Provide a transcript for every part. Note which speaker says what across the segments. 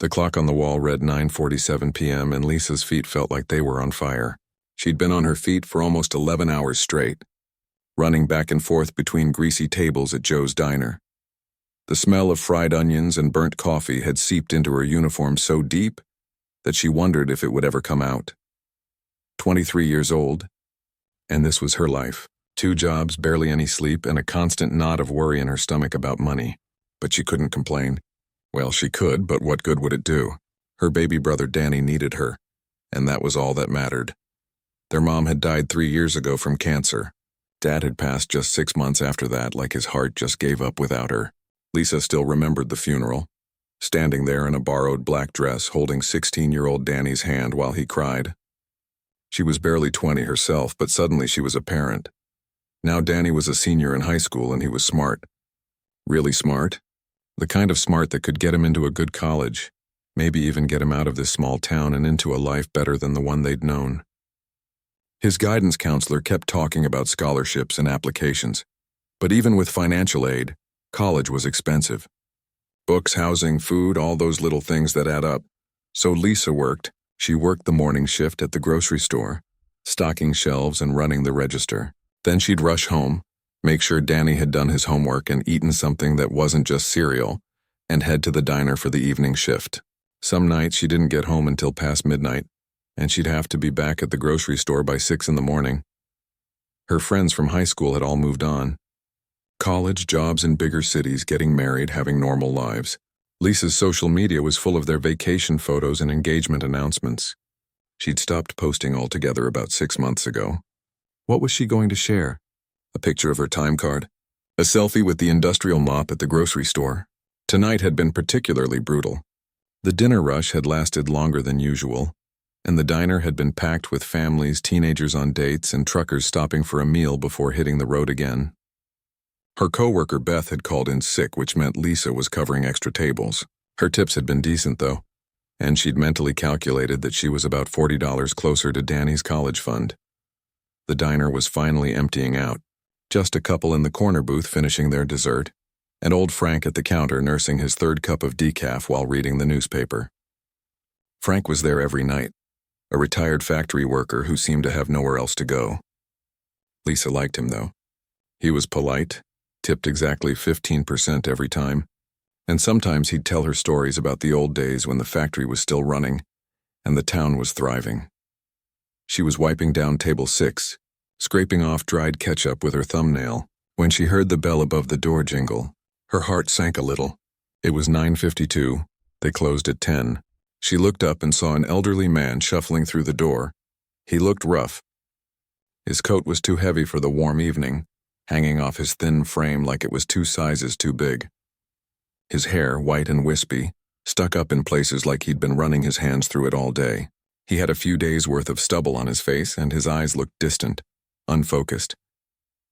Speaker 1: The clock on the wall read 9:47 p.m. and Lisa's feet felt like they were on fire. She'd been on her feet for almost 11 hours straight, running back and forth between greasy tables at Joe's diner. The smell of fried onions and burnt coffee had seeped into her uniform so deep that she wondered if it would ever come out. 23 years old, and this was her life. 2 jobs, barely any sleep, and a constant knot of worry in her stomach about money. But she couldn't complain. Well, she could, but what good would it do? Her baby brother Danny needed her, and that was all that mattered. Their mom had died 3 years ago from cancer. Dad had passed just 6 months after that, like his heart just gave up without her. Lisa still remembered the funeral, standing there in a borrowed black dress holding 16-year-old Danny's hand while he cried. She was barely 20 herself, but suddenly she was a parent. Now Danny was a senior in high school and he was smart. Really smart? The kind of smart that could get him into a good college, maybe even get him out of this small town and into a life better than the one they'd known. His guidance counselor kept talking about scholarships and applications, but even with financial aid, college was expensive. Books, housing, food, all those little things that add up. So Lisa worked. She worked the morning shift at the grocery store, stocking shelves and running the register. Then she'd rush home, make sure Danny had done his homework and eaten something that wasn't just cereal, and head to the diner for the evening shift. Some nights she didn't get home until past midnight, and she'd have to be back at the grocery store by 6 in the morning. Her friends from high school had all moved on. College, jobs in bigger cities, getting married, having normal lives. Lisa's social media was full of their vacation photos and engagement announcements. She'd stopped posting altogether about 6 months ago. What was she going to share? A picture of her time card? A selfie with the industrial mop at the grocery store? Tonight had been particularly brutal. The dinner rush had lasted longer than usual, and the diner had been packed with families, teenagers on dates, and truckers stopping for a meal before hitting the road again. Her coworker Beth had called in sick, which meant Lisa was covering extra tables. Her tips had been decent, though, and she'd mentally calculated that she was about $40 closer to Danny's college fund. The diner was finally emptying out. Just a couple in the corner booth finishing their dessert, and old Frank at the counter nursing his 3rd cup of decaf while reading the newspaper. Frank was there every night, a retired factory worker who seemed to have nowhere else to go. Lisa liked him, though. He was polite, tipped exactly 15% every time, and sometimes he'd tell her stories about the old days when the factory was still running and the town was thriving. She was wiping down table 6, scraping off dried ketchup with her thumbnail, when she heard the bell above the door jingle. Her heart sank a little. It was 9:52. They closed at 10. She looked up and saw an elderly man shuffling through the door. He looked rough. His coat was too heavy for the warm evening, hanging off his thin frame like it was 2 sizes too big. His hair, white and wispy, stuck up in places like he'd been running his hands through it all day. He had a few days' worth of stubble on his face, and his eyes looked distant, unfocused.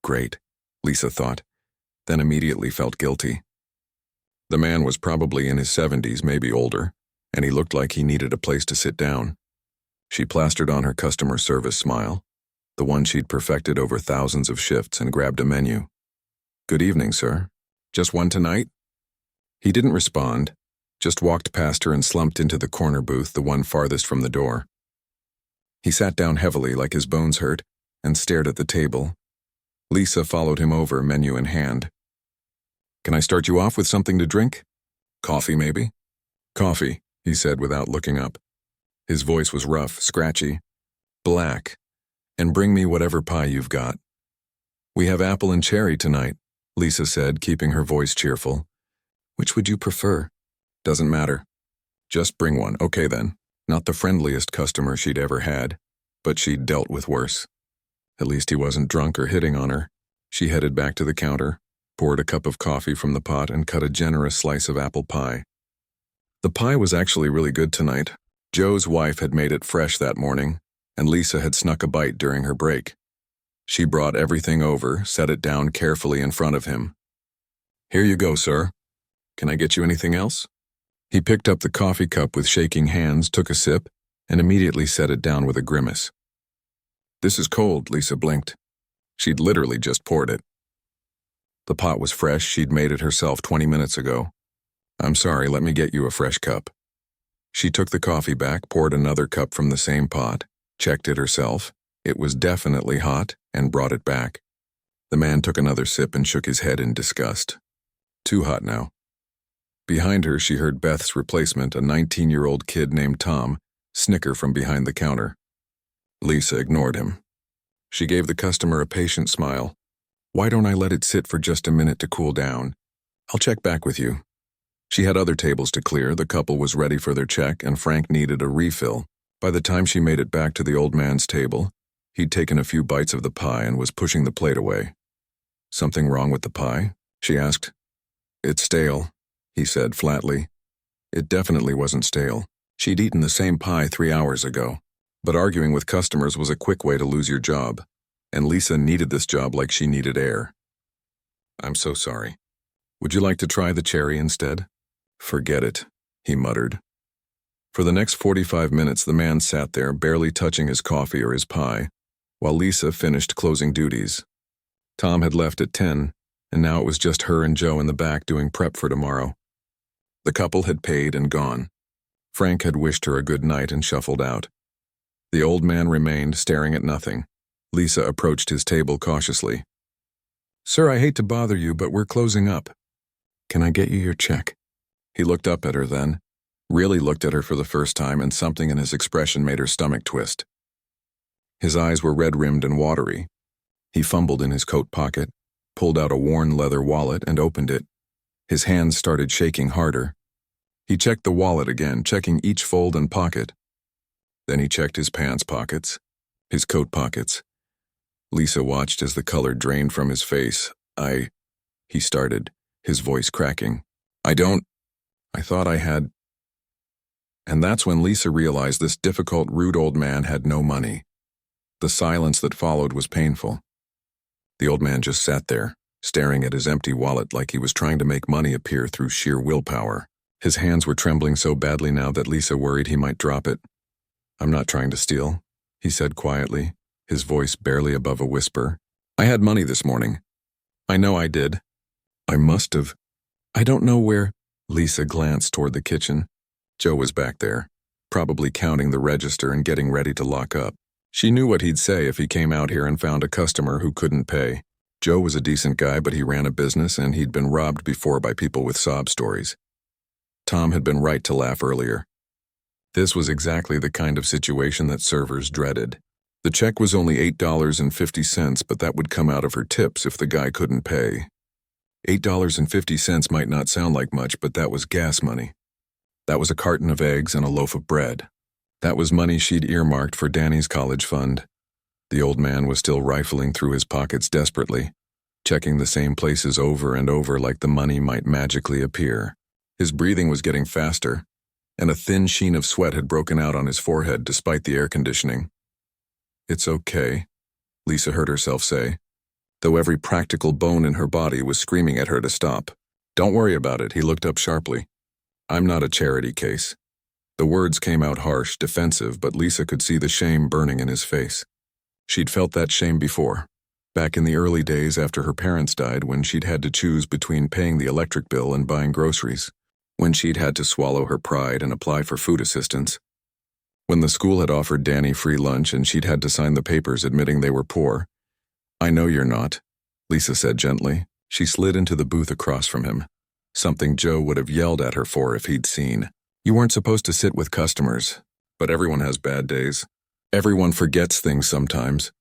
Speaker 1: Great, Lisa thought, then immediately felt guilty. The man was probably in his 70s, maybe older, and he looked like he needed a place to sit down. She plastered on her customer service smile, the one she'd perfected over thousands of shifts, and grabbed a menu. "Good evening, sir. Just one tonight?" He didn't respond, just walked past her and slumped into the corner booth, the one farthest from the door. He sat down heavily, like his bones hurt, and stared at the table. Lisa followed him over, menu in hand. "Can I start you off with something to drink? Coffee, maybe?" "Coffee," he said without looking up. His voice was rough, scratchy. "Black. And bring me whatever pie you've got." "We have apple and cherry tonight," Lisa said, keeping her voice cheerful. "Which would you prefer?" "Doesn't matter. Just bring one." "Okay then." Not the friendliest customer she'd ever had, but she'd dealt with worse. At least he wasn't drunk or hitting on her. She headed back to the counter, poured a cup of coffee from the pot, and cut a generous slice of apple pie. The pie was actually really good tonight. Joe's wife had made it fresh that morning, and Lisa had snuck a bite during her break. She brought everything over, set it down carefully in front of him. "Here you go, sir. Can I get you anything else?" He picked up the coffee cup with shaking hands, took a sip, and immediately set it down with a grimace. "This is cold," Lisa blinked. She'd literally just poured it. The pot was fresh. She'd made it herself 20 minutes ago. "I'm sorry, let me get you a fresh cup." She took the coffee back, poured another cup from the same pot, checked it herself. It was definitely hot, and brought it back. The man took another sip and shook his head in disgust. Too hot now. Behind her, she heard Beth's replacement, a 19-year-old kid named Tom, snicker from behind the counter. Lisa ignored him. She gave the customer a patient smile. "Why don't I let it sit for just a minute to cool down? I'll check back with you." She had other tables to clear, the couple was ready for their check, and Frank needed a refill. By the time she made it back to the old man's table, he'd taken a few bites of the pie and was pushing the plate away. "Something wrong with the pie?" she asked. "It's stale," he said flatly. It definitely wasn't stale. She'd eaten the same pie 3 hours ago. But arguing with customers was a quick way to lose your job, and Lisa needed this job like she needed air. "I'm so sorry. Would you like to try the cherry instead?" "Forget it," he muttered. For the next 45 minutes, the man sat there, barely touching his coffee or his pie, while Lisa finished closing duties. Tom had left at 10, and now it was just her and Joe in the back doing prep for tomorrow. The couple had paid and gone. Frank had wished her a good night and shuffled out. The old man remained, staring at nothing. Lisa approached his table cautiously. "Sir, I hate to bother you, but we're closing up. Can I get you your check?" He looked up at her then, really looked at her for the first time, and something in his expression made her stomach twist. His eyes were red-rimmed and watery. He fumbled in his coat pocket, pulled out a worn leather wallet, and opened it. His hands started shaking harder. He checked the wallet again, checking each fold and pocket. Then he checked his pants pockets, his coat pockets. Lisa watched as the color drained from his face. He started, his voice cracking. I thought I had." And that's when Lisa realized this difficult, rude old man had no money. The silence that followed was painful. The old man just sat there, staring at his empty wallet like he was trying to make money appear through sheer willpower. His hands were trembling so badly now that Lisa worried he might drop it. "I'm not trying to steal," he said quietly, his voice barely above a whisper. "I had money this morning. I know I did. I must have. I don't know where." Lisa glanced toward the kitchen. Joe was back there, probably counting the register and getting ready to lock up. She knew what he'd say if he came out here and found a customer who couldn't pay. Joe was a decent guy, but he ran a business and he'd been robbed before by people with sob stories. Tom had been right to laugh earlier. This was exactly the kind of situation that servers dreaded. The check was only $8.50, but that would come out of her tips if the guy couldn't pay. $8.50 might not sound like much, but that was gas money. That was a carton of eggs and a loaf of bread. That was money she'd earmarked for Danny's college fund. The old man was still rifling through his pockets desperately, checking the same places over and over like the money might magically appear. His breathing was getting faster, and a thin sheen of sweat had broken out on his forehead despite the air conditioning. "It's okay," Lisa heard herself say, though every practical bone in her body was screaming at her to stop. "Don't worry about it," he looked up sharply. "I'm not a charity case." The words came out harsh, defensive, but Lisa could see the shame burning in his face. She'd felt that shame before, back in the early days after her parents died, when she'd had to choose between paying the electric bill and buying groceries, when she'd had to swallow her pride and apply for food assistance, when the school had offered Danny free lunch and she'd had to sign the papers admitting they were poor. "I know you're not," Lisa said gently. She slid into the booth across from him, something Joe would have yelled at her for if he'd seen. "You weren't supposed to sit with customers, but everyone has bad days. Everyone forgets things sometimes."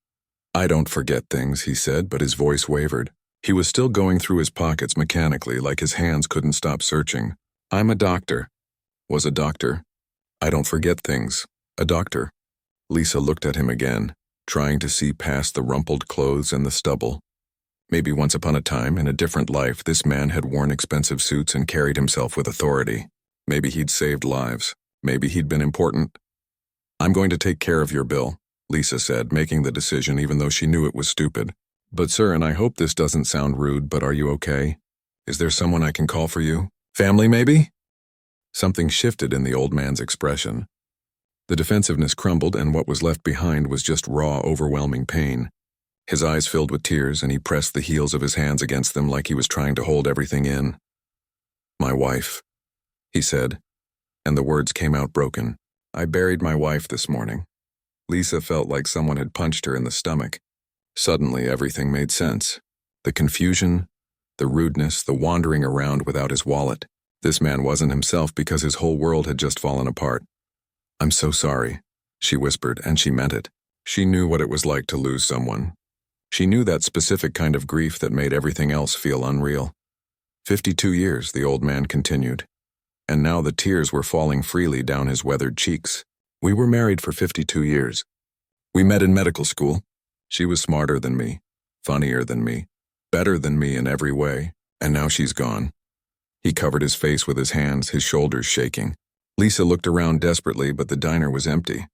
Speaker 1: "I don't forget things," he said, but his voice wavered. He was still going through his pockets mechanically, like his hands couldn't stop searching. "I'm a doctor." "Was a doctor." "I don't forget things. A doctor." Lisa looked at him again, trying to see past the rumpled clothes and the stubble. Maybe once upon a time, in a different life, this man had worn expensive suits and carried himself with authority. Maybe he'd saved lives. Maybe he'd been important. "I'm going to take care of your bill," Lisa said, making the decision even though she knew it was stupid. "But sir, and I hope this doesn't sound rude, but are you okay? Is there someone I can call for you? Family, maybe?" Something shifted in the old man's expression. The defensiveness crumbled, and what was left behind was just raw, overwhelming pain. His eyes filled with tears, and he pressed the heels of his hands against them like he was trying to hold everything in. "My wife," he said. and the words came out broken. I buried my wife this morning. Lisa felt like someone had punched her in the stomach. Suddenly, everything made sense. The confusion, the rudeness, the wandering around without his wallet. This man wasn't himself because his whole world had just fallen apart. "I'm so sorry," she whispered, and she meant it. She knew what it was like to lose someone. She knew that specific kind of grief that made everything else feel unreal. 52 years, the old man continued. And now the tears were falling freely down his weathered cheeks. "We were married for 52 years. We met in medical school. She was smarter than me, funnier than me, better than me in every way, and now she's gone." He covered his face with his hands, his shoulders shaking. Lisa looked around desperately, but the diner was empty.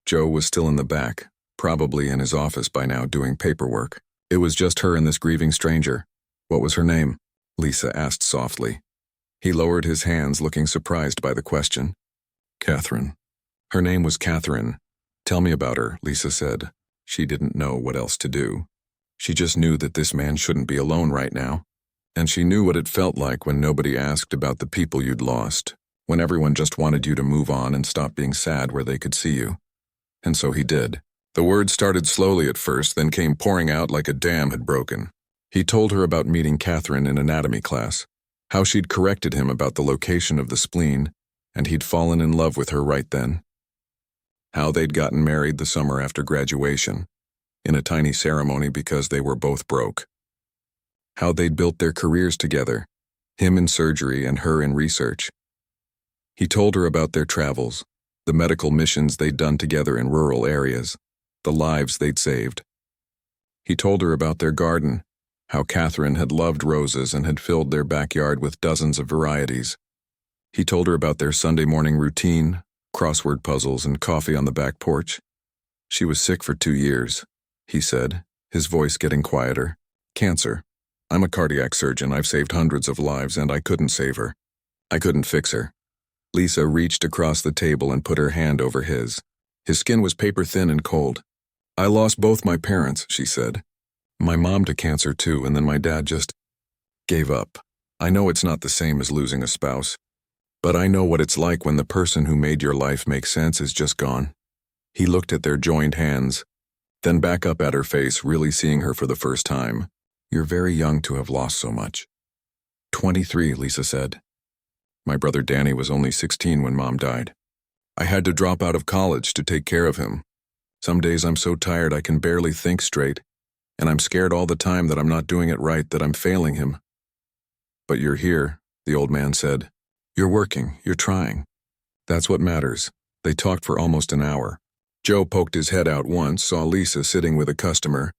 Speaker 1: Joe was still in the back, probably in his office by now doing paperwork. It was just her and this grieving stranger. "What was her name?" Lisa asked softly. He lowered his hands, looking surprised by the question. "Catherine. Her name was Catherine. Tell me about her," Lisa said. She didn't know what else to do. She just knew that this man shouldn't be alone right now. And she knew what it felt like when nobody asked about the people you'd lost, when everyone just wanted you to move on and stop being sad where they could see you. And so he did. The words started slowly at first, then came pouring out like a dam had broken. He told her about meeting Catherine in anatomy class, how she'd corrected him about the location of the spleen, and he'd fallen in love with her right then. How they'd gotten married the summer after graduation, in a tiny ceremony because they were both broke. How they'd built their careers together, him in surgery and her in research. He told her about their travels, the medical missions they'd done together in rural areas, the lives they'd saved. He told her about their garden, how Catherine had loved roses and had filled their backyard with dozens of varieties. He told her about their Sunday morning routine, crossword puzzles, and coffee on the back porch. She was sick for 2 years, he said, his voice getting quieter. "Cancer. I'm a cardiac surgeon. I've saved hundreds of lives, and I couldn't save her. I couldn't fix her." Lisa reached across the table and put her hand over his. His skin was paper-thin and cold. "I lost both my parents," she said. "My mom to cancer too, and then my dad just gave up. I know it's not the same as losing a spouse, but I know what it's like when the person who made your life make sense is just gone." He looked at their joined hands, then back up at her face, really seeing her for the first time. "You're very young to have lost so much." 23, Lisa said. "My brother Danny was only 16 when Mom died. I had to drop out of college to take care of him. Some days I'm so tired I can barely think straight, and I'm scared all the time that I'm not doing it right, that I'm failing him." "But you're here," the old man said. "You're working, you're trying. That's what matters." They talked for almost an hour. Joe poked his head out once, saw Lisa sitting with a customer,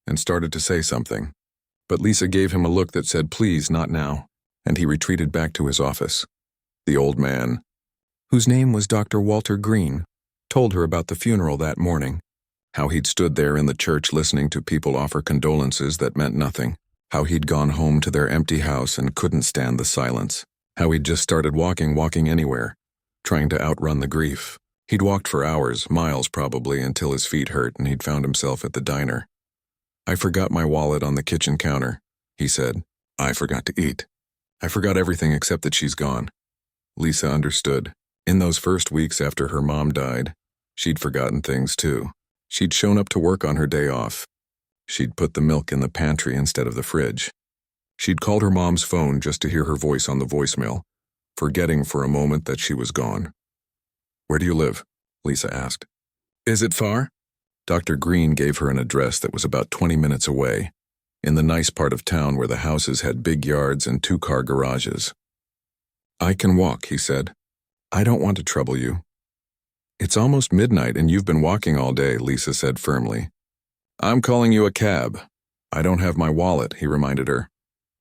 Speaker 1: and started to say something. But Lisa gave him a look that said, "Please, not now," and he retreated back to his office. The old man, whose name was Dr. Walter Green, told her about the funeral that morning, how he'd stood there in the church listening to people offer condolences that meant nothing, how he'd gone home to their empty house and couldn't stand the silence, how he'd just started walking anywhere, trying to outrun the grief. He'd walked for hours, miles probably, until his feet hurt and he'd found himself at the diner. "I forgot my wallet on the kitchen counter," he said. "I forgot to eat. I forgot everything except that she's gone." Lisa understood. In those first weeks after her mom died, she'd forgotten things too. She'd shown up to work on her day off. She'd put the milk in the pantry instead of the fridge. She'd called her mom's phone just to hear her voice on the voicemail, forgetting for a moment that she was gone. "Where do you live?" Lisa asked. "Is it far?" Dr. Green gave her an address that was about 20 minutes away, in the nice part of town where the houses had big yards and 2-car garages. "I can walk," he said. "I don't want to trouble you." "It's almost midnight and you've been walking all day," Lisa said firmly. "I'm calling you a cab." "I don't have my wallet," he reminded her.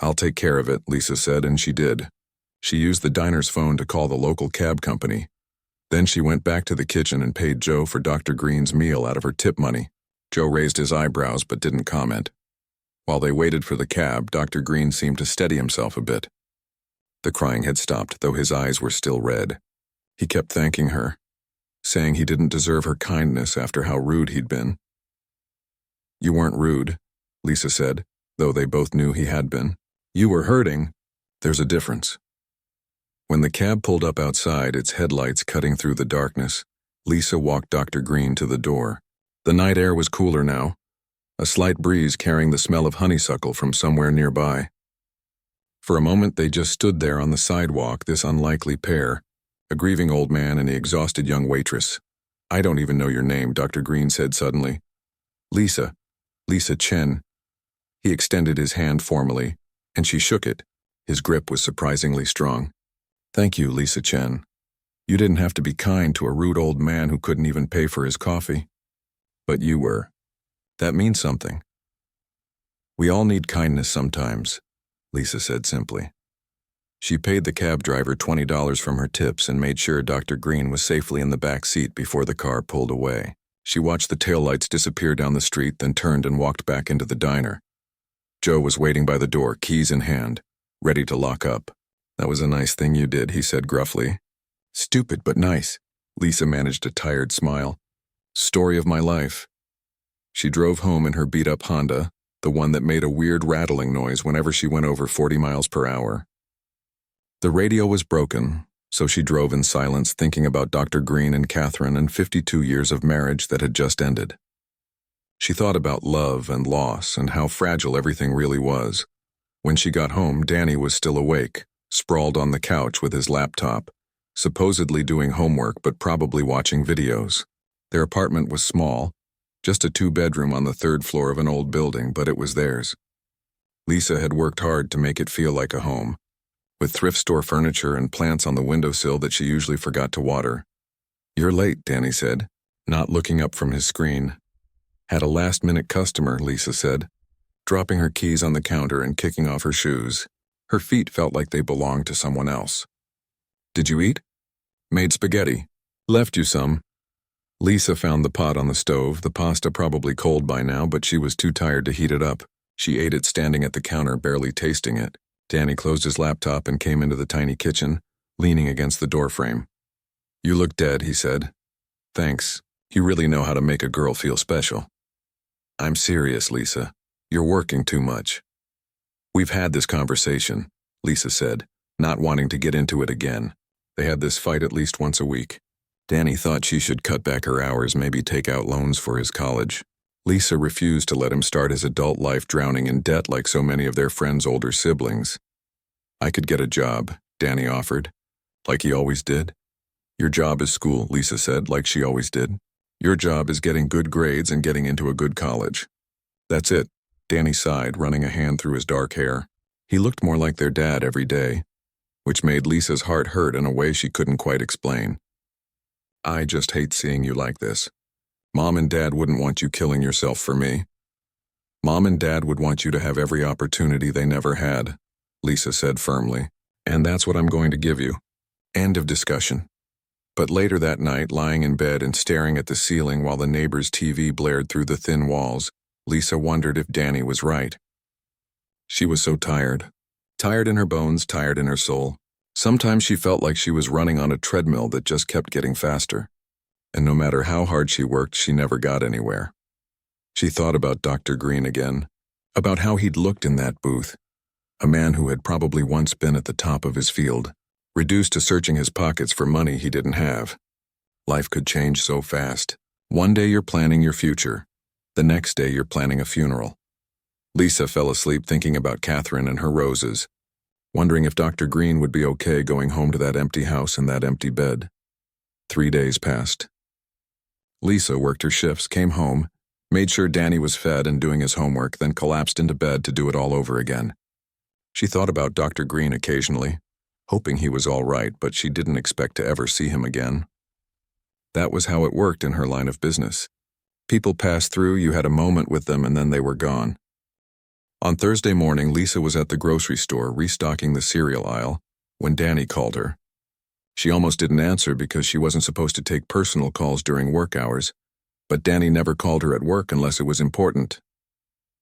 Speaker 1: "I'll take care of it," Lisa said, and she did. She used the diner's phone to call the local cab company. Then she went back to the kitchen and paid Joe for Dr. Green's meal out of her tip money. Joe raised his eyebrows but didn't comment. While they waited for the cab, Dr. Green seemed to steady himself a bit. The crying had stopped, though his eyes were still red. He kept thanking her, saying he didn't deserve her kindness after how rude he'd been. "You weren't rude," Lisa said, though they both knew he had been. "You were hurting. There's a difference." When the cab pulled up outside, its headlights cutting through the darkness, Lisa walked Dr. Green to the door. The night air was cooler now, a slight breeze carrying the smell of honeysuckle from somewhere nearby. For a moment they just stood there on the sidewalk, this unlikely pair, a grieving old man and the exhausted young waitress. "I don't even know your name," Dr. Green said suddenly. "Lisa. Lisa Chen." He extended his hand formally, and she shook it. His grip was surprisingly strong. "Thank you, Lisa Chen. You didn't have to be kind to a rude old man who couldn't even pay for his coffee. But you were. That means something." "We all need kindness sometimes," Lisa said simply. She paid the cab driver $20 from her tips and made sure Dr. Green was safely in the back seat before the car pulled away. She watched the taillights disappear down the street, then turned and walked back into the diner. Joe was waiting by the door, keys in hand, ready to lock up. "That was a nice thing you did," he said gruffly. "Stupid, but nice." Lisa managed a tired smile. "Story of my life." She drove home in her beat-up Honda, the one that made a weird rattling noise whenever she went over 40 miles per hour. The radio was broken, so she drove in silence, thinking about Dr. Green and Catherine and 52 years of marriage that had just ended. She thought about love and loss and how fragile everything really was. When she got home, Danny was still awake, sprawled on the couch with his laptop, supposedly doing homework but probably watching videos. Their apartment was small, just a 2-bedroom on the 3rd floor of an old building, but it was theirs. Lisa had worked hard to make it feel like a home, with thrift store furniture and plants on the windowsill that she usually forgot to water. "You're late," Danny said, not looking up from his screen. "Had a last-minute customer," Lisa said, dropping her keys on the counter and kicking off her shoes. Her feet felt like they belonged to someone else. "Did you eat?" "Made spaghetti. Left you some." Lisa found the pot on the stove, the pasta probably cold by now, but she was too tired to heat it up. She ate it standing at the counter, barely tasting it. Danny closed his laptop and came into the tiny kitchen, leaning against the doorframe. "You look dead," he said. "Thanks. You really know how to make a girl feel special." "I'm serious, Lisa. You're working too much." "We've had this conversation," Lisa said, not wanting to get into it again. They had this fight at least once a week. Danny thought she should cut back her hours, maybe take out loans for his college. Lisa refused to let him start his adult life drowning in debt like so many of their friends' older siblings. "I could get a job," Danny offered, like he always did. "Your job is school," Lisa said, like she always did. "Your job is getting good grades and getting into a good college." "That's it," Danny sighed, running a hand through his dark hair. He looked more like their dad every day, which made Lisa's heart hurt in a way she couldn't quite explain. "I just hate seeing you like this. Mom and Dad wouldn't want you killing yourself for me. Mom and Dad would want you to have every opportunity they never had," Lisa said firmly. "And that's what I'm going to give you." End of discussion. But later that night, lying in bed and staring at the ceiling while the neighbor's TV blared through the thin walls, Lisa wondered if Danny was right. She was so tired. Tired in her bones, tired in her soul. Sometimes she felt like she was running on a treadmill that just kept getting faster. And no matter how hard she worked, she never got anywhere. She thought about Dr. Green again, about how he'd looked in that booth, a man who had probably once been at the top of his field, reduced to searching his pockets for money he didn't have. Life could change so fast. One day you're planning your future. The next day you're planning a funeral. Lisa fell asleep thinking about Catherine and her roses, wondering if Dr. Green would be okay going home to that empty house and that empty bed. 3 days passed. Lisa worked her shifts, came home, made sure Danny was fed and doing his homework, then collapsed into bed to do it all over again. She thought about Dr. Green occasionally, hoping he was all right, but she didn't expect to ever see him again. That was how it worked in her line of business. People passed through, you had a moment with them, and then they were gone. On Thursday morning, Lisa was at the grocery store restocking the cereal aisle when Danny called her. She almost didn't answer because she wasn't supposed to take personal calls during work hours, but Danny never called her at work unless it was important.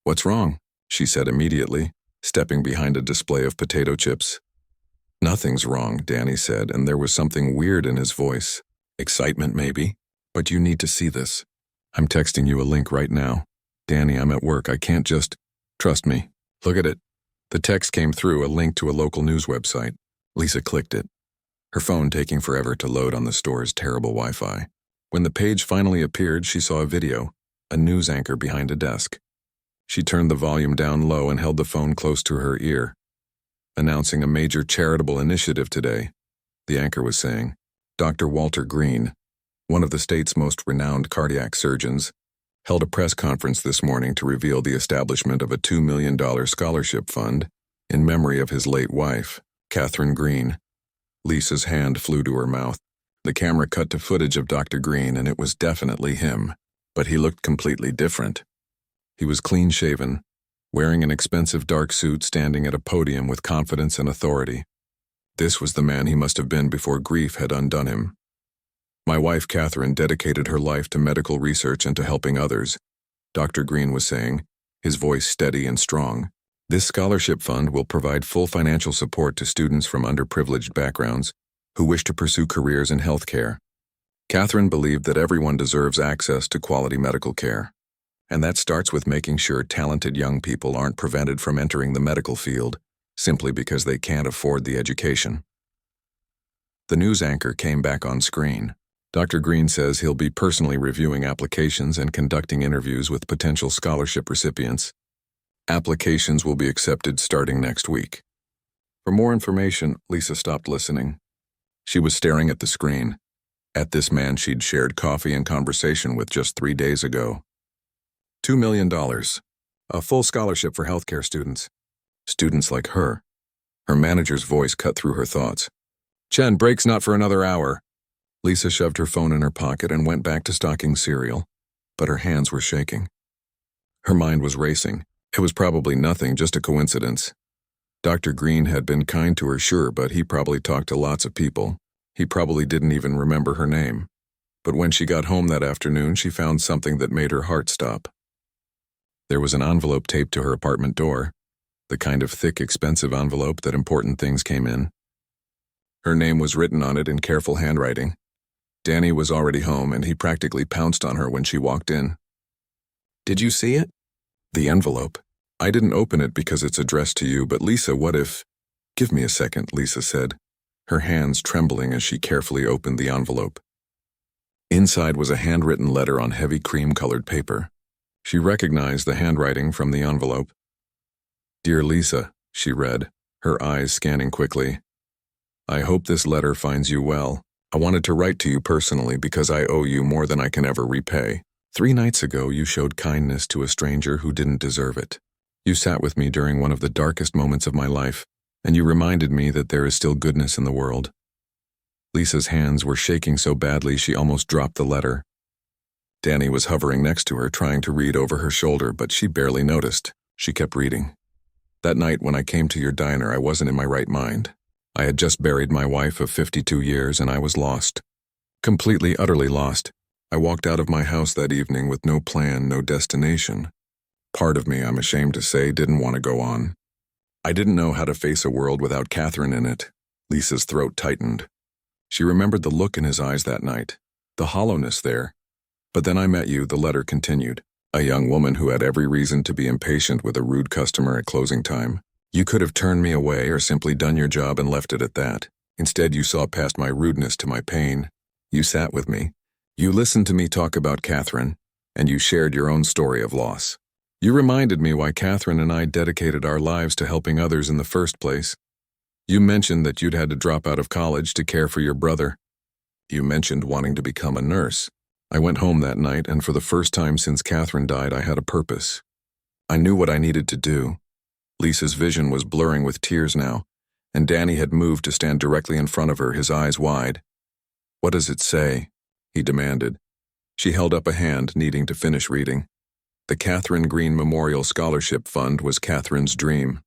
Speaker 1: "What's wrong?" she said immediately, stepping behind a display of potato chips. "Nothing's wrong," Danny said, and there was something weird in his voice. Excitement, maybe. "But you need to see this. I'm texting you a link right now. Danny, I'm at work. I can't just... Trust me. Look at it." The text came through, a link to a local news website. Lisa clicked it. her phone taking forever to load on the store's terrible Wi-Fi. When the page finally appeared, she saw a video, a news anchor behind a desk. She turned the volume down low and held the phone close to her ear. Announcing a major charitable initiative today, the anchor was saying, Dr. Walter Green, one of the state's most renowned cardiac surgeons, held a press conference this morning to reveal the establishment of a $2 million scholarship fund in memory of his late wife, Catherine Green. Lisa's hand flew to her mouth. The camera cut to footage of Dr. Green, and it was definitely him, but he looked completely different. He was clean-shaven, wearing an expensive dark suit, standing at a podium with confidence and authority. This was the man he must have been before grief had undone him. My wife, Catherine, dedicated her life to medical research and to helping others, Dr. Green was saying, his voice steady and strong. This scholarship fund will provide full financial support to students from underprivileged backgrounds who wish to pursue careers in healthcare. Catherine believed that everyone deserves access to quality medical care, and that starts with making sure talented young people aren't prevented from entering the medical field simply because they can't afford the education. The news anchor came back on screen. Dr. Green says he'll be personally reviewing applications and conducting interviews with potential scholarship recipients. Applications will be accepted starting next week. For more information, Lisa stopped listening. She was staring at the screen, at this man she'd shared coffee and conversation with just 3 days ago. $2 million. A full scholarship for healthcare students. Students like her. Her manager's voice cut through her thoughts. Chen, break's not for another hour. Lisa shoved her phone in her pocket and went back to stocking cereal, but her hands were shaking. Her mind was racing. It was probably nothing, just a coincidence. Dr. Green had been kind to her, sure, but he probably talked to lots of people. He probably didn't even remember her name. But when she got home that afternoon, she found something that made her heart stop. There was an envelope taped to her apartment door, the kind of thick, expensive envelope that important things came in. Her name was written on it in careful handwriting. Danny was already home, and he practically pounced on her when she walked in. Did you see it? The envelope. I didn't open it because it's addressed to you, but Lisa, what if... Give me a second, Lisa said, her hands trembling as she carefully opened the envelope. Inside was a handwritten letter on heavy cream-colored paper. She recognized the handwriting from the envelope. Dear Lisa, she read, her eyes scanning quickly. I hope this letter finds you well. I wanted to write to you personally because I owe you more than I can ever repay. 3 nights ago, you showed kindness to a stranger who didn't deserve it. You sat with me during one of the darkest moments of my life, and you reminded me that there is still goodness in the world. Lisa's hands were shaking so badly she almost dropped the letter. Danny was hovering next to her, trying to read over her shoulder, but she barely noticed. She kept reading. That night when I came to your diner, I wasn't in my right mind. I had just buried my wife of 52 years, and I was lost. Completely, utterly lost. I walked out of my house that evening with no plan, no destination. Part of me, I'm ashamed to say, didn't want to go on. I didn't know how to face a world without Catherine in it. Lisa's throat tightened. She remembered the look in his eyes that night, the hollowness there. But then I met you, the letter continued. A young woman who had every reason to be impatient with a rude customer at closing time. You could have turned me away or simply done your job and left it at that. Instead, you saw past my rudeness to my pain. You sat with me. You listened to me talk about Catherine, and you shared your own story of loss. You reminded me why Catherine and I dedicated our lives to helping others in the first place. You mentioned that you'd had to drop out of college to care for your brother. You mentioned wanting to become a nurse. I went home that night, and for the first time since Catherine died, I had a purpose. I knew what I needed to do. Lisa's vision was blurring with tears now, and Danny had moved to stand directly in front of her, his eyes wide. What does it say? He demanded. She held up a hand, needing to finish reading. The Catherine Green Memorial Scholarship Fund was Catherine's dream.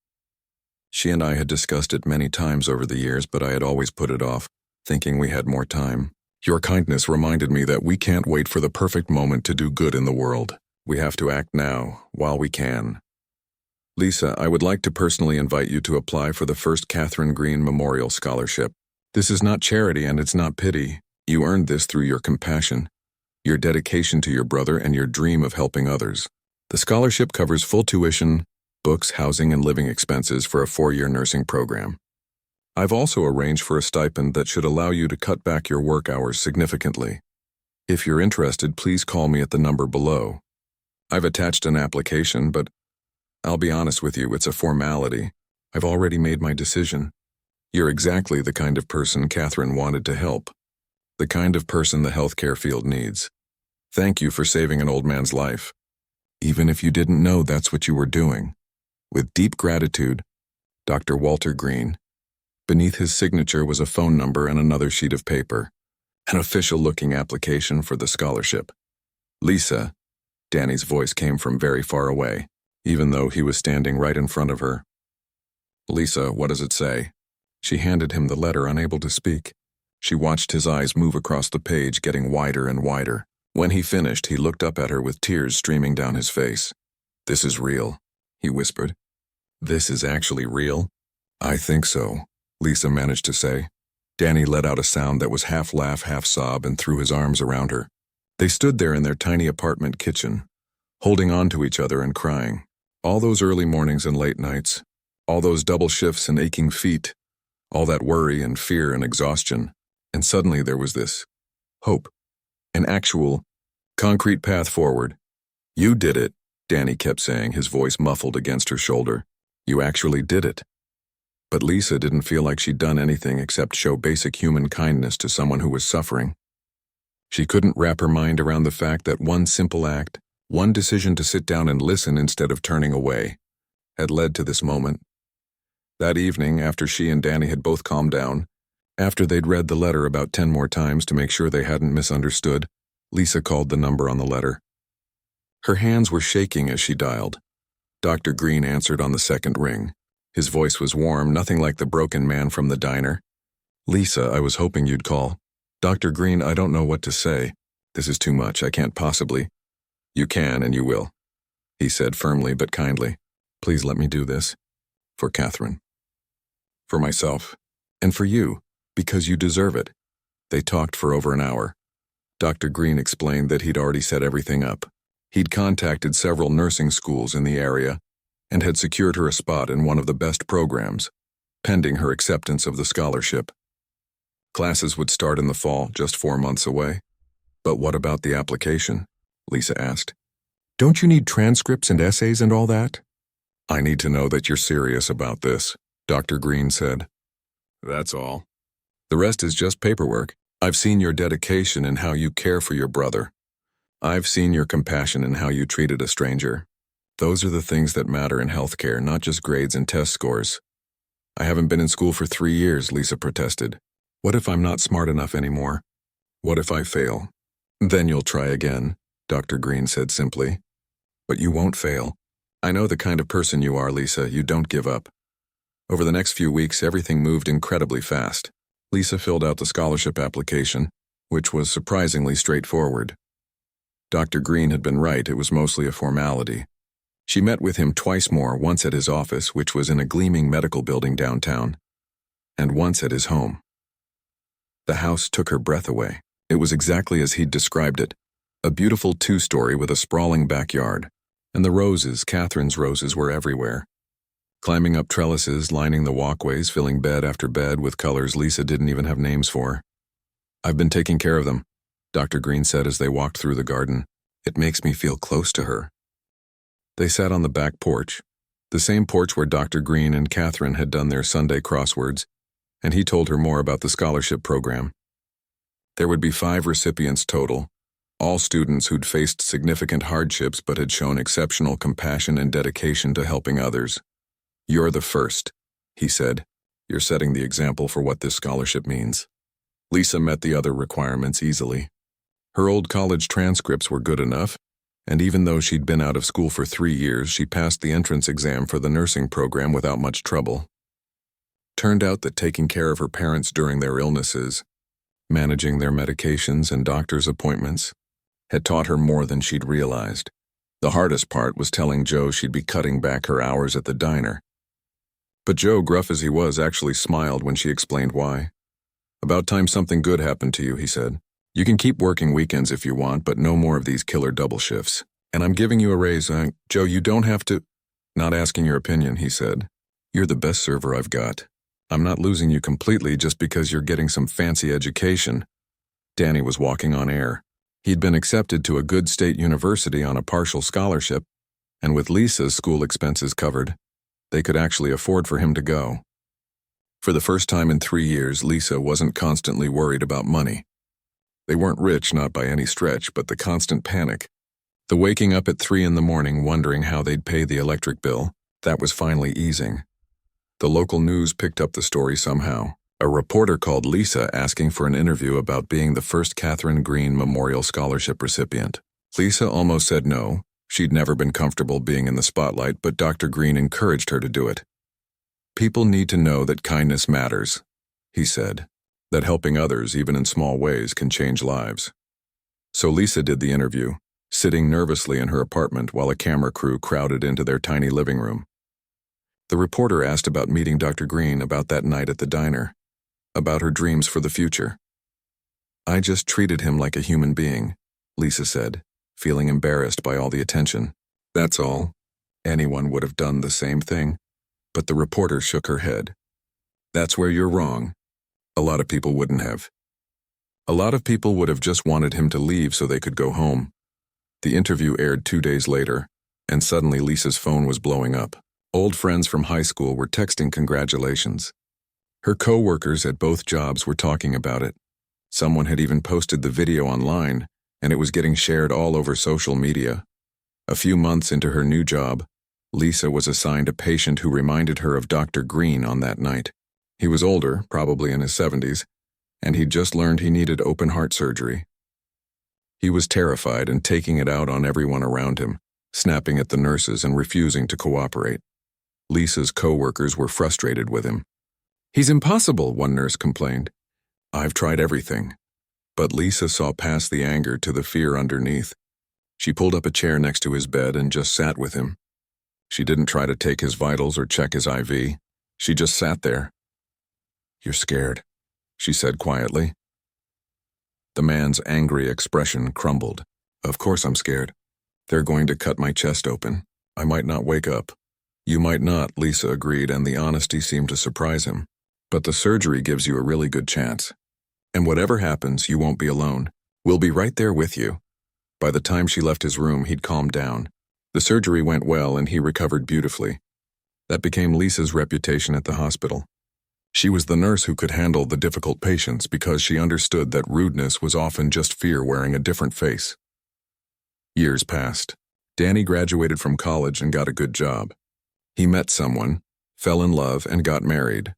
Speaker 1: She and I had discussed it many times over the years, but I had always put it off, thinking we had more time. Your kindness reminded me that we can't wait for the perfect moment to do good in the world. We have to act now, while we can. Lisa, I would like to personally invite you to apply for the first Catherine Green Memorial Scholarship. This is not charity and it's not pity. You earned this through your compassion, your dedication to your brother, and your dream of helping others. The scholarship covers full tuition, books, housing, and living expenses for a 4-year nursing program. I've also arranged for a stipend that should allow you to cut back your work hours significantly. If you're interested, please call me at the number below. I've attached an application, but I'll be honest with you, it's a formality. I've already made my decision. You're exactly the kind of person Catherine wanted to help. The kind of person the healthcare field needs. Thank you for saving an old man's life. Even if you didn't know that's what you were doing. With deep gratitude, Dr. Walter Green. Beneath his signature was a phone number and another sheet of paper. An official-looking application for the scholarship. Lisa. Danny's voice came from very far away, even though he was standing right in front of her. Lisa, what does it say? She handed him the letter, unable to speak. She watched his eyes move across the page, getting wider and wider. When he finished, he looked up at her with tears streaming down his face. This is real, he whispered. This is actually real? I think so, Lisa managed to say. Danny let out a sound that was half laugh, half sob, and threw his arms around her. They stood there in their tiny apartment kitchen, holding on to each other and crying. All those early mornings and late nights, all those double shifts and aching feet, all that worry and fear and exhaustion. And suddenly there was this hope, an actual, concrete path forward. You did it, Danny kept saying, his voice muffled against her shoulder. You actually did it. But Lisa didn't feel like she'd done anything except show basic human kindness to someone who was suffering. She couldn't wrap her mind around the fact that one simple act, one decision to sit down and listen instead of turning away, had led to this moment. That evening, after she and Danny had both calmed down, after they'd read the letter about 10 more times to make sure they hadn't misunderstood, Lisa called the number on the letter. Her hands were shaking as she dialed. Dr. Green answered on the second ring. His voice was warm, nothing like the broken man from the diner. Lisa, I was hoping you'd call. Dr. Green, I don't know what to say. This is too much, I can't possibly. You can and you will, he said firmly but kindly. Please let me do this. For Catherine. For myself. And for you, because you deserve it. They talked for over an hour. Dr. Green explained that he'd already set everything up. He'd contacted several nursing schools in the area and had secured her a spot in one of the best programs, pending her acceptance of the scholarship. Classes would start in the fall, just 4 months away. But what about the application? Lisa asked. Don't you need transcripts and essays and all that? I need to know that you're serious about this, Dr. Green said. That's all. The rest is just paperwork. I've seen your dedication in how you care for your brother. I've seen your compassion in how you treated a stranger. Those are the things that matter in healthcare, not just grades and test scores. I haven't been in school for 3 years, Lisa protested. What if I'm not smart enough anymore? What if I fail? Then you'll try again, Dr. Green said simply. But you won't fail. I know the kind of person you are, Lisa. You don't give up. Over the next few weeks, everything moved incredibly fast. Lisa filled out the scholarship application, which was surprisingly straightforward. Dr. Green had been right, it was mostly a formality. She met with him twice more, once at his office, which was in a gleaming medical building downtown, and once at his home. The house took her breath away. It was exactly as he'd described it, a beautiful 2-story with a sprawling backyard, and the roses, Catherine's roses, were everywhere. Climbing up trellises, lining the walkways, filling bed after bed with colors Lisa didn't even have names for. I've been taking care of them, Dr. Green said as they walked through the garden. It makes me feel close to her. They sat on the back porch, the same porch where Dr. Green and Catherine had done their Sunday crosswords, and he told her more about the scholarship program. There would be 5 recipients total, all students who'd faced significant hardships but had shown exceptional compassion and dedication to helping others. You're the first, he said. You're setting the example for what this scholarship means. Lisa met the other requirements easily. Her old college transcripts were good enough, and even though she'd been out of school for 3 years, she passed the entrance exam for the nursing program without much trouble. Turned out that taking care of her parents during their illnesses, managing their medications and doctor's appointments, had taught her more than she'd realized. The hardest part was telling Joe she'd be cutting back her hours at the diner. But Joe, gruff as he was, actually smiled when she explained why. About time something good happened to you, he said. You can keep working weekends if you want, but no more of these killer double shifts. And I'm giving you a raise. Joe, you don't have to. Not asking your opinion, he said. You're the best server I've got. I'm not losing you completely just because you're getting some fancy education. Danny was walking on air. He'd been accepted to a good state university on a partial scholarship, and with Lisa's school expenses covered, they could actually afford for him to go. For the first time in 3 years, Lisa wasn't constantly worried about money. They weren't rich, not by any stretch, but the constant panic, the waking up at 3 in the morning wondering how they'd pay the electric bill, that was finally easing. The local news picked up the story somehow. A reporter called Lisa asking for an interview about being the first Catherine Green Memorial Scholarship recipient. Lisa almost said no. She'd never been comfortable being in the spotlight, but Dr. Green encouraged her to do it. People need to know that kindness matters, he said, that helping others, even in small ways, can change lives. So Lisa did the interview, sitting nervously in her apartment while a camera crew crowded into their tiny living room. The reporter asked about meeting Dr. Green, about that night at the diner, about her dreams for the future. I just treated him like a human being, Lisa said, feeling embarrassed by all the attention. That's all. Anyone would have done the same thing. But the reporter shook her head. That's where you're wrong. A lot of people wouldn't have. A lot of people would have just wanted him to leave so they could go home. The interview aired 2 days later, and suddenly Lisa's phone was blowing up. Old friends from high school were texting congratulations. Her co-workers at both jobs were talking about it. Someone had even posted the video online, and it was getting shared all over social media. A few months into her new job, Lisa was assigned a patient who reminded her of Dr. Green on that night. He was older, probably in his 70s, and he'd just learned he needed open heart surgery. He was terrified and taking it out on everyone around him, snapping at the nurses and refusing to cooperate. Lisa's co-workers were frustrated with him. He's impossible, one nurse complained. I've tried everything. But Lisa saw past the anger to the fear underneath. She pulled up a chair next to his bed and just sat with him. She didn't try to take his vitals or check his IV. She just sat there. You're scared, she said quietly. The man's angry expression crumbled. Of course I'm scared. They're going to cut my chest open. I might not wake up. You might not, Lisa agreed, and the honesty seemed to surprise him. But the surgery gives you a really good chance. And whatever happens, you won't be alone. We'll be right there with you. By the time she left his room, he'd calmed down. The surgery went well and he recovered beautifully. That became Lisa's reputation at the hospital. She was the nurse who could handle the difficult patients because she understood that rudeness was often just fear wearing a different face. Years passed. Danny graduated from college and got a good job. He met someone, fell in love, and got married.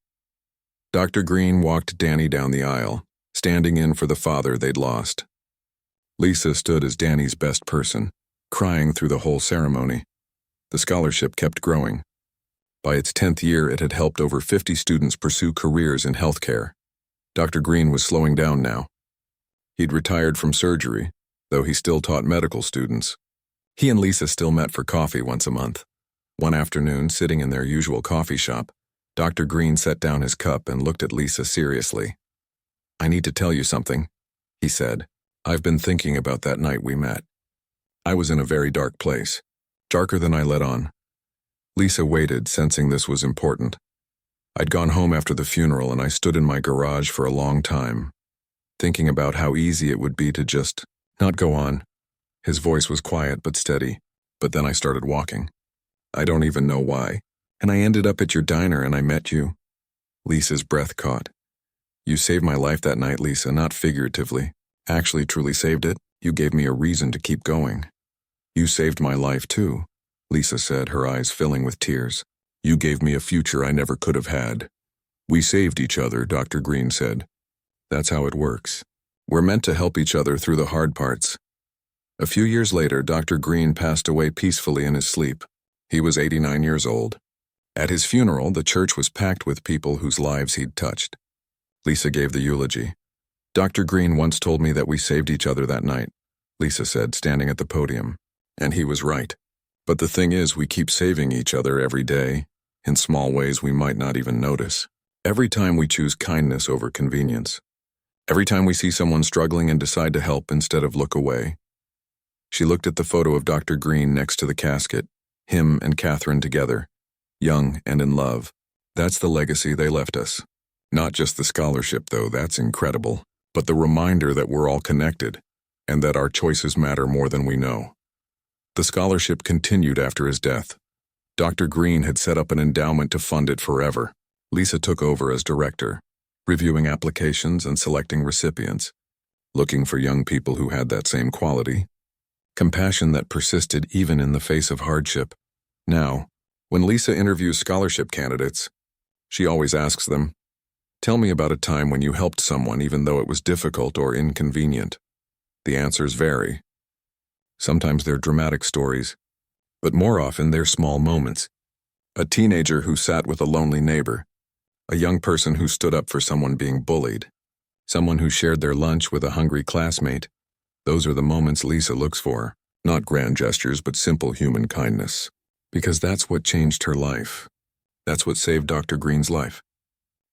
Speaker 1: Dr. Green walked Danny down the aisle, standing in for the father they'd lost. Lisa stood as Danny's best person, crying through the whole ceremony. The scholarship kept growing. By its 10th year, it had helped over 50 students pursue careers in healthcare. Dr. Green was slowing down now. He'd retired from surgery, though he still taught medical students. He and Lisa still met for coffee once a month. One afternoon, sitting in their usual coffee shop, Dr. Green set down his cup and looked at Lisa seriously. I need to tell you something, he said. I've been thinking about that night we met. I was in a very dark place, darker than I let on. Lisa waited, sensing this was important. I'd gone home after the funeral and I stood in my garage for a long time, thinking about how easy it would be to just not go on. His voice was quiet but steady, but then I started walking. I don't even know why. And I ended up at your diner and I met you. Lisa's breath caught. You saved my life that night, Lisa, not figuratively. Actually, truly saved it. You gave me a reason to keep going. You saved my life too, Lisa said, her eyes filling with tears. You gave me a future I never could have had. We saved each other, Dr. Green said. That's how it works. We're meant to help each other through the hard parts. A few years later, Dr. Green passed away peacefully in his sleep. He was 89 years old. At his funeral, the church was packed with people whose lives he'd touched. Lisa gave the eulogy. Dr. Green once told me that we saved each other that night, Lisa said, standing at the podium. And he was right. But the thing is, we keep saving each other every day, in small ways we might not even notice. Every time we choose kindness over convenience. Every time we see someone struggling and decide to help instead of look away. She looked at the photo of Dr. Green next to the casket, him and Catherine together, young and in love. That's the legacy they left us. Not just the scholarship, though, that's incredible, but the reminder that we're all connected and that our choices matter more than we know. The scholarship continued after his death. Dr. Green had set up an endowment to fund it forever. Lisa took over as director, reviewing applications and selecting recipients, looking for young people who had that same quality. Compassion that persisted even in the face of hardship. Now, when Lisa interviews scholarship candidates, she always asks them, "Tell me about a time when you helped someone even though it was difficult or inconvenient." The answers vary. Sometimes they're dramatic stories, but more often they're small moments. A teenager who sat with a lonely neighbor, a young person who stood up for someone being bullied, someone who shared their lunch with a hungry classmate. Those are the moments Lisa looks for, not grand gestures but simple human kindness. Because that's what changed her life. That's what saved Dr. Green's life.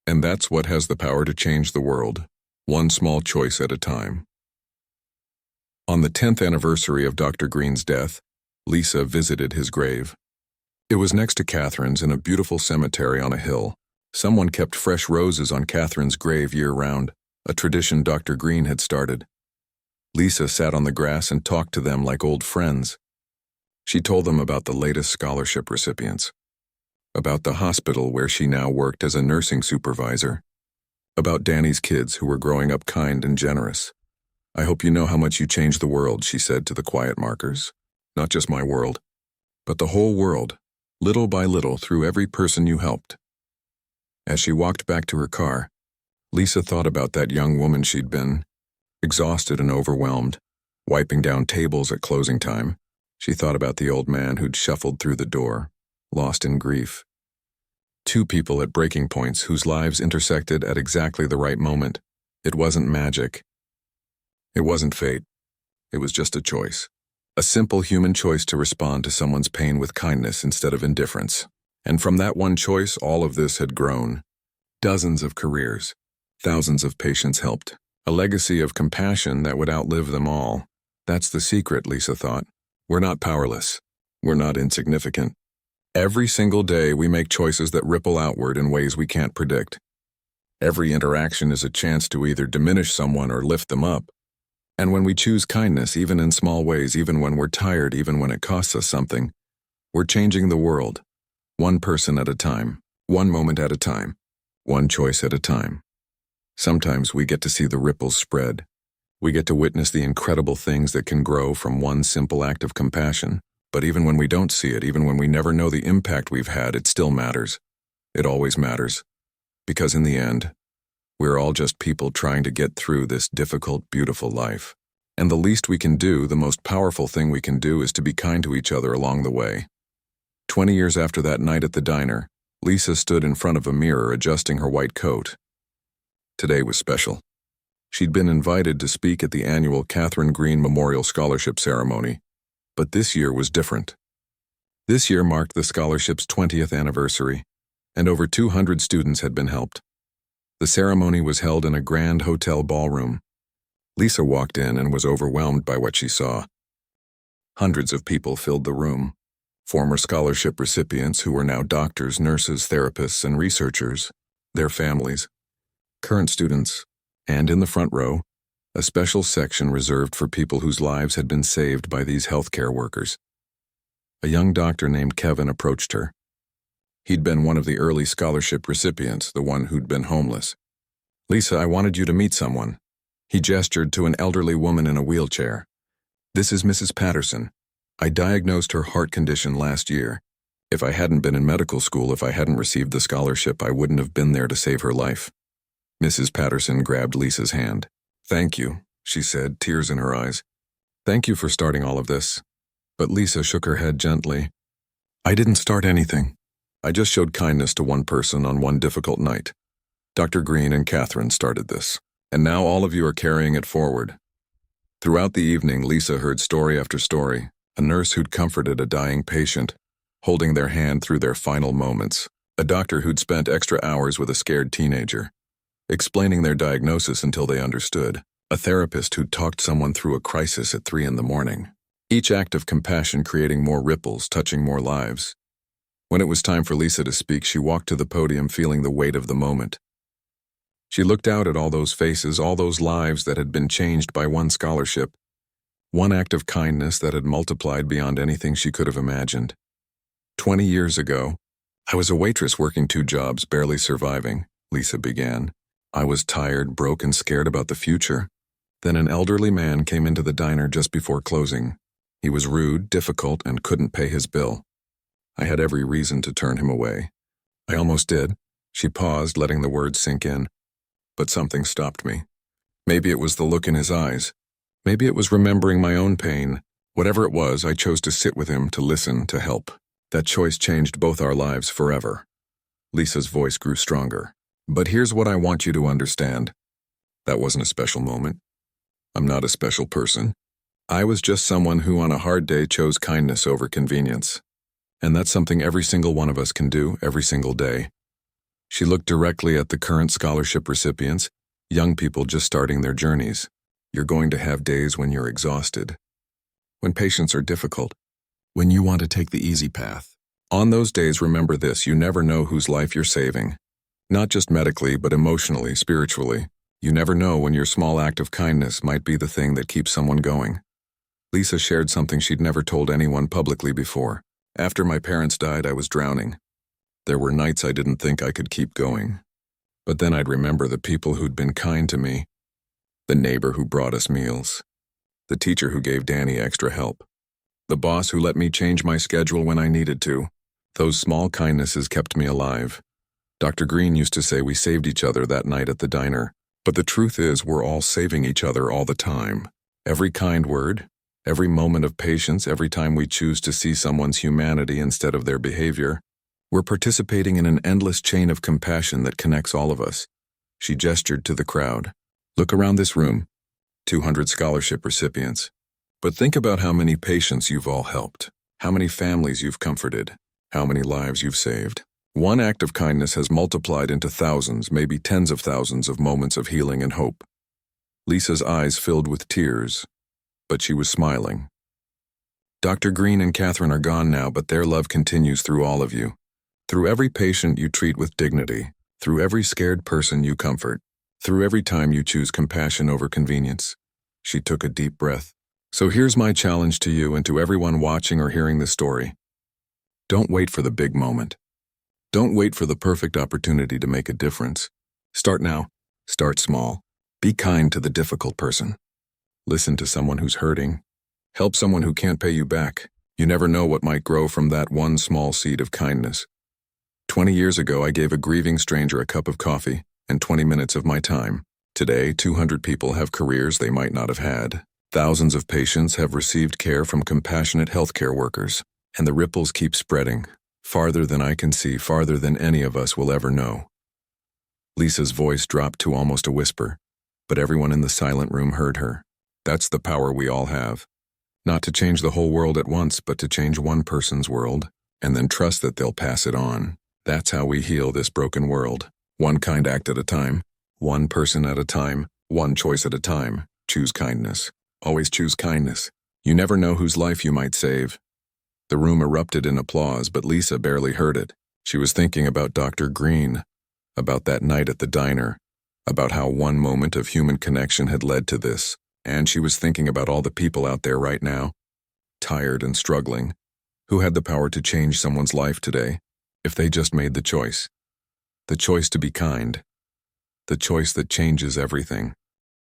Speaker 1: And that's what has the power to change the world, one small choice at a time. On the 10th anniversary of Dr. Green's death, Lisa visited his grave. It was next to Catherine's in a beautiful cemetery on a hill. Someone kept fresh roses on Catherine's grave year-round, a tradition Dr. Green had started. Lisa sat on the grass and talked to them like old friends. She told them about the latest scholarship recipients, about the hospital where she now worked as a nursing supervisor, about Danny's kids who were growing up kind and generous. "I hope you know how much you changed the world," she said to the quiet markers. "Not just my world, but the whole world, little by little through every person you helped." As she walked back to her car, Lisa thought about that young woman she'd been, exhausted and overwhelmed, wiping down tables at closing time. She thought about the old man who'd shuffled through the door, lost in grief. Two people at breaking points whose lives intersected at exactly the right moment. It wasn't magic. It wasn't fate. It was just a choice. A simple human choice to respond to someone's pain with kindness instead of indifference. And from that one choice, all of this had grown. Dozens of careers, thousands of patients helped. A legacy of compassion that would outlive them all. That's the secret, Lisa thought. We're not powerless. We're not insignificant. Every single day we make choices that ripple outward in ways we can't predict. Every interaction is a chance to either diminish someone or lift them up. And when we choose kindness, even in small ways, even when we're tired, even when it costs us something, we're changing the world. One person at a time, one moment at a time, one choice at a time. Sometimes we get to see the ripples spread. We get to witness the incredible things that can grow from one simple act of compassion. But even when we don't see it, even when we never know the impact we've had, it still matters. It always matters. Because in the end, we're all just people trying to get through this difficult, beautiful life. And the least we can do, the most powerful thing we can do, is to be kind to each other along the way. 20 years after that night at the diner, Lisa stood in front of a mirror adjusting her white coat. Today was special. She'd been invited to speak at the annual Catherine Green Memorial Scholarship Ceremony, but this year was different. This year marked the scholarship's 20th anniversary, and over 200 students had been helped. The ceremony was held in a grand hotel ballroom. Lisa walked in and was overwhelmed by what she saw. Hundreds of people filled the room. Former scholarship recipients who were now doctors, nurses, therapists, and researchers, their families, current students, and in the front row, a special section reserved for people whose lives had been saved by these healthcare workers. A young doctor named Kevin approached her. He'd been one of the early scholarship recipients, the one who'd been homeless. "Lisa, I wanted you to meet someone." He gestured to an elderly woman in a wheelchair. "This is Mrs. Patterson. I diagnosed her heart condition last year. If I hadn't been in medical school, if I hadn't received the scholarship, I wouldn't have been there to save her life." Mrs. Patterson grabbed Lisa's hand. "Thank you," she said, tears in her eyes. "Thank you for starting all of this." But Lisa shook her head gently. "I didn't start anything. I just showed kindness to one person on one difficult night. Dr. Green and Catherine started this, and now all of you are carrying it forward." Throughout the evening, Lisa heard story after story. A nurse who'd comforted a dying patient, holding their hand through their final moments. A doctor who'd spent extra hours with a scared teenager, explaining their diagnosis until they understood. A therapist who'd talked someone through a crisis at 3 a.m. Each act of compassion creating more ripples, touching more lives. When it was time for Lisa to speak, she walked to the podium feeling the weight of the moment. She looked out at all those faces, all those lives that had been changed by one scholarship, one act of kindness that had multiplied beyond anything she could have imagined. 20 years ago, I was a waitress working 2 jobs, barely surviving, Lisa began. I was tired, broke, and scared about the future. Then an elderly man came into the diner just before closing. He was rude, difficult, and couldn't pay his bill. I had every reason to turn him away. I almost did. She paused, letting the words sink in. But something stopped me. Maybe it was the look in his eyes. Maybe it was remembering my own pain. Whatever it was, I chose to sit with him, to listen, to help. That choice changed both our lives forever. Lisa's voice grew stronger. But here's what I want you to understand. That wasn't a special moment. I'm not a special person. I was just someone who on a hard day chose kindness over convenience. And that's something every single one of us can do every single day. She looked directly at the current scholarship recipients, young people just starting their journeys. You're going to have days when you're exhausted, when patients are difficult, when you want to take the easy path. On those days, remember this: you never know whose life you're saving. Not just medically, but emotionally, spiritually. You never know when your small act of kindness might be the thing that keeps someone going. Lisa shared something she'd never told anyone publicly before. After my parents died, I was drowning. There were nights I didn't think I could keep going. But then I'd remember the people who'd been kind to me. The neighbor who brought us meals. The teacher who gave Danny extra help. The boss who let me change my schedule when I needed to. Those small kindnesses kept me alive. Dr. Green used to say we saved each other that night at the diner. But the truth is, we're all saving each other all the time. Every kind word, every moment of patience, every time we choose to see someone's humanity instead of their behavior, we're participating in an endless chain of compassion that connects all of us. She gestured to the crowd. Look around this room. 200 scholarship recipients. But think about how many patients you've all helped, how many families you've comforted, how many lives you've saved. One act of kindness has multiplied into thousands, maybe tens of thousands of moments of healing and hope. Lisa's eyes filled with tears, but she was smiling. Dr. Green and Catherine are gone now, but their love continues through all of you. Through every patient you treat with dignity, through every scared person you comfort, through every time you choose compassion over convenience. She took a deep breath. So here's my challenge to you and to everyone watching or hearing this story. Don't wait for the big moment. Don't wait for the perfect opportunity to make a difference. Start now. Start small. Be kind to the difficult person. Listen to someone who's hurting. Help someone who can't pay you back. You never know what might grow from that one small seed of kindness. 20 years ago, I gave a grieving stranger a cup of coffee and 20 minutes of my time. Today, 200 people have careers they might not have had. Thousands of patients have received care from compassionate healthcare workers. And the ripples keep spreading, farther than I can see, farther than any of us will ever know. Lisa's voice dropped to almost a whisper, but everyone in the silent room heard her. That's the power we all have. Not to change the whole world at once, but to change one person's world, and then trust that they'll pass it on. That's how we heal this broken world. One kind act at a time, one person at a time, one choice at a time. Choose kindness. Always choose kindness. You never know whose life you might save. The room erupted in applause, but Lisa barely heard it. She was thinking about Dr. Green, about that night at the diner, about how one moment of human connection had led to this, and she was thinking about all the people out there right now, tired and struggling, who had the power to change someone's life today, if they just made the choice to be kind, the choice that changes everything.